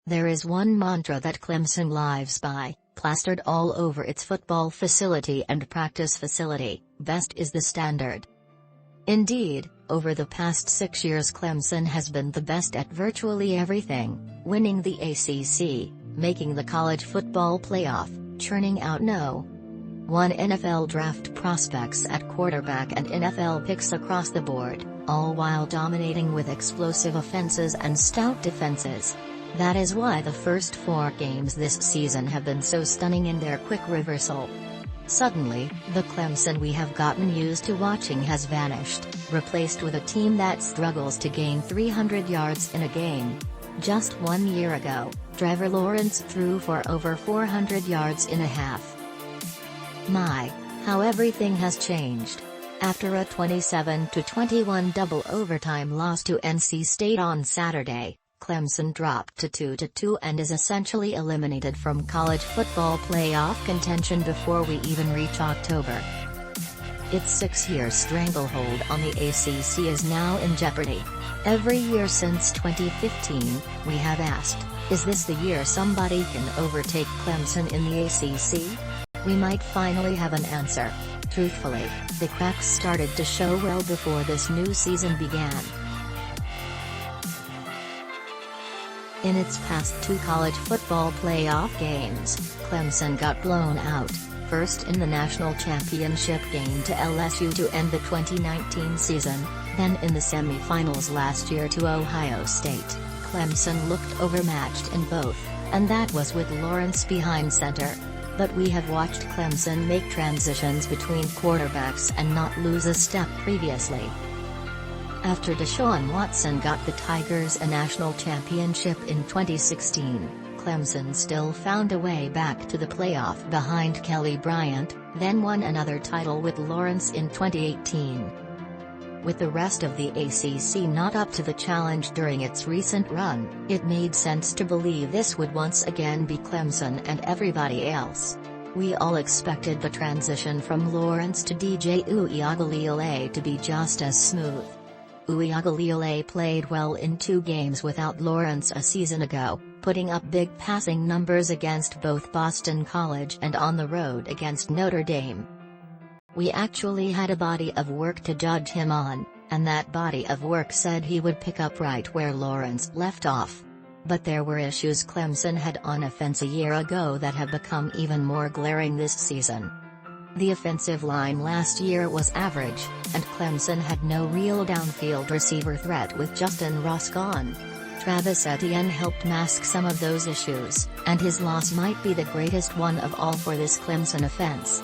There is one mantra that Clemson lives by, plastered all over its football facility and practice facility: best is the standard. Indeed, over the past 6 years Clemson has been the best at virtually everything, winning the ACC, making the college football playoff, churning out No. 1 NFL draft prospects at quarterback and NFL picks across the board, all while dominating with explosive offenses and stout defenses. That is why the first 4 games this season have been so stunning in their quick reversal. Suddenly, the Clemson we have gotten used to watching has vanished, replaced with a team that struggles to gain 300 yards in a game. Just 1 year ago, Trevor Lawrence threw for over 400 yards in a half. My, how everything has changed. After a 27-21 double overtime loss to NC State on Saturday, Clemson dropped to 2-2 and is essentially eliminated from college football playoff contention before we even reach October. Its 6-year stranglehold on the ACC is now in jeopardy. Every year since 2015, we have asked, is this the year somebody can overtake Clemson in the ACC? We might finally have an answer. Truthfully, the cracks started to show well before this new season began. In its past 2 college football playoff games, Clemson got blown out, first in the national championship game to LSU to end the 2019 season, then in the semifinals last year to Ohio State. Clemson looked overmatched in both, and that was with Lawrence behind center. But we have watched Clemson make transitions between quarterbacks and not lose a step previously. After Deshaun Watson got the Tigers a national championship in 2016, Clemson still found a way back to the playoff behind Kelly Bryant, then won another title with Lawrence in 2018. With the rest of the ACC not up to the challenge during its recent run, it made sense to believe this would once again be Clemson and everybody else. We all expected the transition from Lawrence to DJ Uiagalelei to be just as smooth. Uiagalelei played well in 2 games without Lawrence a season ago, putting up big passing numbers against both Boston College and on the road against Notre Dame. We actually had a body of work to judge him on, and that body of work said he would pick up right where Lawrence left off. But there were issues Clemson had on offense a year ago that have become even more glaring this season. The offensive line last year was average, and Clemson had no real downfield receiver threat with Justyn Ross gone. Travis Etienne helped mask some of those issues, and his loss might be the greatest one of all for this Clemson offense.